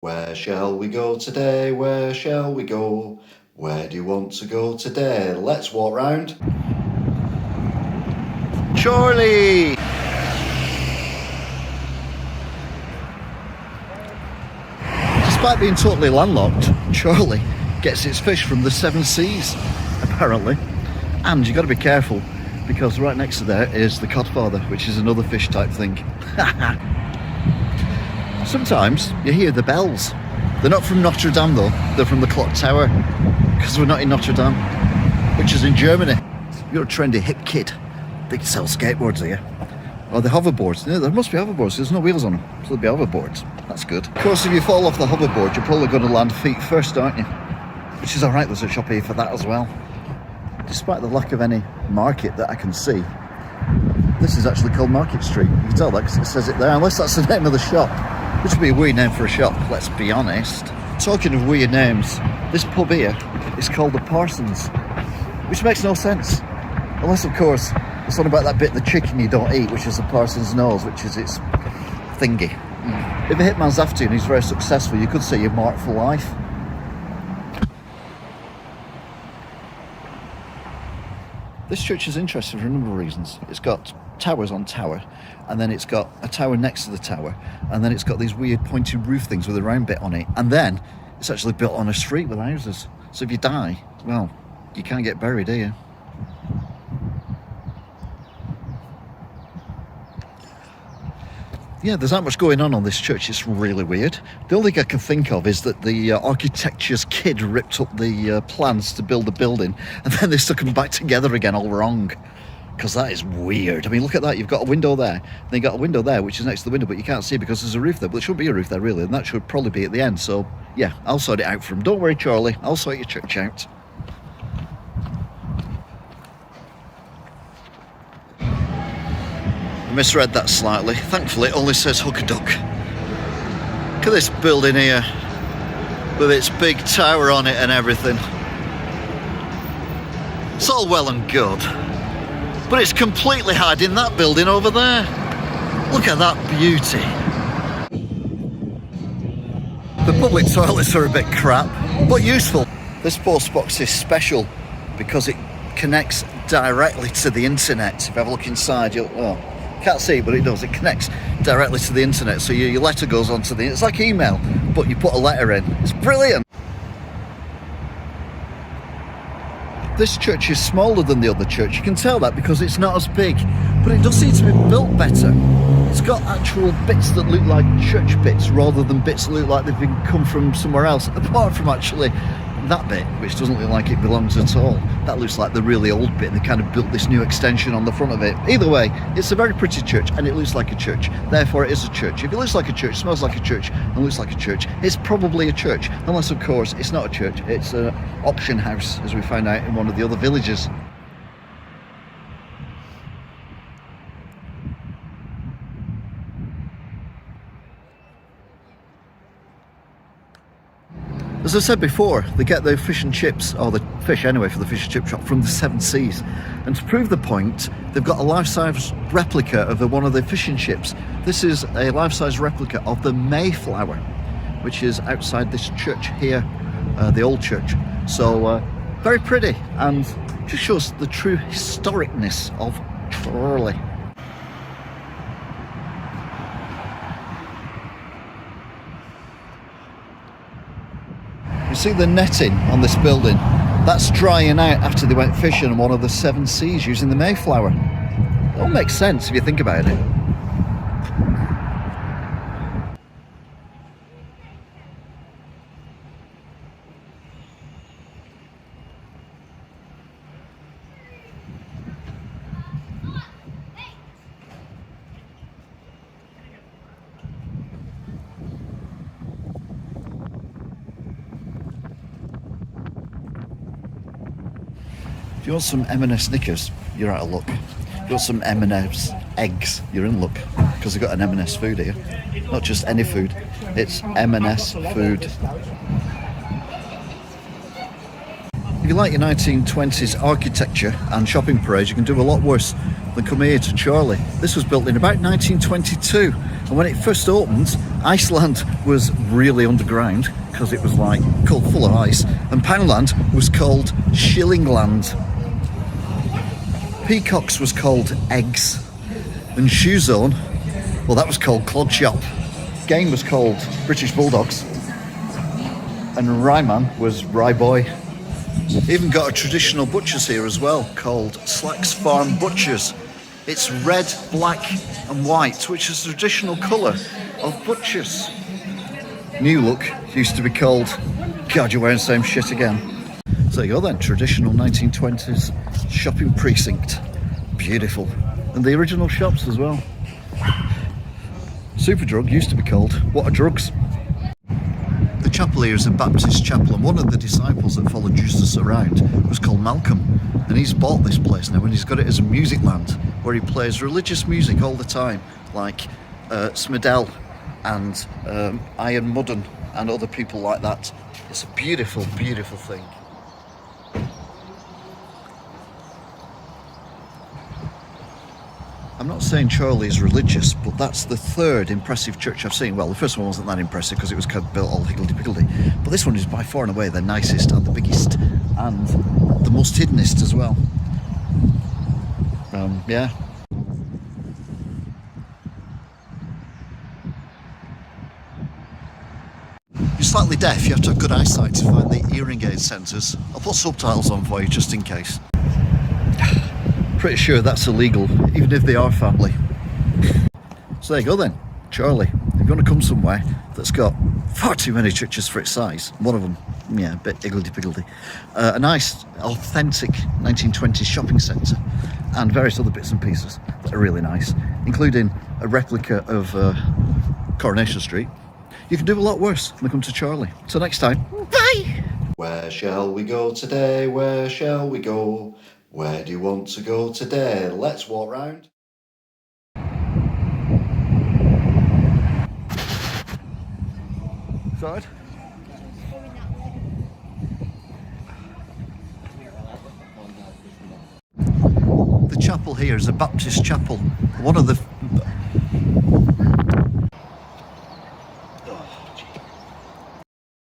Where shall we go today? Where shall we go? Where do you want to go today? Let's walk round Chorley! Despite being totally landlocked, Chorley gets its fish from the seven seas, apparently. And you've got to be careful, because right next to there is the codfather, which is another fish type thing. Sometimes you hear the bells. They're not from Notre Dame though, they're from the clock tower, because we're not in Notre Dame, which is in Germany. You're a trendy hip kid. They sell skateboards here. Or the hoverboards. Yeah, there must be hoverboards, there's no wheels on them, so there'll be hoverboards. That's good. Of course, if you fall off the hoverboard, you're probably going to land feet first, aren't you? Which is alright, there's a shop here for that as well. Despite the lack of any market that I can see, this is actually called Market Street. You can tell that because it says it there, unless that's the name of the shop. Which would be a weird name for a shop, let's be honest. Talking of weird names, this pub here is called the Parsons, which makes no sense. Unless, of course, it's all about that bit of the chicken you don't eat, which is the Parson's nose, which is its thingy. If a hitman's after you and he's very successful, you could say you're marked for life. This church is interesting for a number of reasons. It's got towers on tower, and then it's got a tower next to the tower, and then it's got these weird pointed roof things with a round bit on it, and then it's actually built on a street with houses. So if you die, well, you can't get buried, do you? Yeah, there's not much going on this church. It's really weird. The only thing I can think of is that the architecture's kid ripped up the plans to build the building, and then they stuck them back together again all wrong. Because that is weird. I mean, look at that. You've got a window there, then you've got a window there, which is next to the window, but you can't see because there's a roof there. Well, it shouldn't be a roof there, really, and that should probably be at the end. So, yeah, I'll sort it out for them. Don't worry, Charlie. I'll sort your church out. I misread that slightly. Thankfully, it only says hook a duck. Look at this building here, with its big tower on it and everything. It's all well and good, but it's completely hiding that building over there. Look at that beauty. The public toilets are a bit crap, but useful. This post box is special because it connects directly to the internet. If you have a look inside, you'll, well, can't see, but it does. It connects directly to the internet, so your letter goes onto the. It's like email, but you put a letter in. It's brilliant. This church is smaller than the other church. You can tell that because it's not as big, but it does seem to be built better. It's got actual bits that look like church bits rather than bits that look like they've come from somewhere else, apart from actually that bit, which doesn't look like it belongs at all. That looks like the really old bit, and they kind of built this new extension on the front of it. Either way, it's a very pretty church, and it looks like a church. Therefore, it is a church. If it looks like a church, smells like a church, and looks like a church, it's probably a church. Unless, of course, it's not a church. It's an auction house, as we found out in one of the other villages. As I said before, they get their fish and chips, or the fish anyway for the fish and chip shop, from the seven seas. And to prove the point, they've got a life-size replica of one of their fish and chips. This is a life-size replica of the Mayflower, which is outside this church here, the old church. So, very pretty, and just shows the true historicness of Chorley. You see the netting on this building? That's drying out after they went fishing on one of the seven seas using the Mayflower. It all makes sense if you think about it. If you want some M&S Snickers, you're out of luck. If you want some M&S eggs, you're in luck, because they've got an M&S food here. Not just any food, it's M&S food. If you like your 1920s architecture and shopping parades, you can do a lot worse than come here to Chorley. This was built in about 1922, and when it first opened, Iceland was really underground because it was like full of ice, and Poundland was called Shillingland. Peacocks was called Eggs, and Shoe Zone, well, that was called Clog Shop. Game was called British Bulldogs, and Ryman was Rye Boy. Even got a traditional butcher's here as well, called Slack's Farm Butchers. It's red, black and white, which is the traditional colour of butchers. New Look used to be called, God, you're wearing the same shit again. So there you go then, traditional 1920s shopping precinct. Beautiful. And the original shops as well. Superdrug used to be called What Are Drugs? The chapel here is a Baptist chapel, and one of the disciples that followed Jesus around was called Malcolm, and he's bought this place now and he's got it as a music land where he plays religious music all the time, like Smidell and Iron Mudden and other people like that. It's a beautiful, beautiful thing. I'm not saying Chorley is religious, but that's the third impressive church I've seen. Well, the first one wasn't that impressive because it was kind of built all higgledy-piggledy, but this one is by far and away the nicest and the biggest and the most hiddenest as well. Yeah. You're slightly deaf, you have to have good eyesight to find the hearing aid centres. I'll put subtitles on for you just in case. Pretty sure that's illegal, even if they are family. So there you go then, Chorley. If you want to come somewhere that's got far too many churches for its size, one of them, yeah, a bit higgledy-piggledy, a nice, authentic 1920s shopping centre, and various other bits and pieces that are really nice, including a replica of Coronation Street, you can do a lot worse when they come to Chorley. Till next time, bye! Where shall we go today? Where shall we go? Where do you want to go today? Let's walk round. Sorry? The chapel here is a Baptist chapel. One of the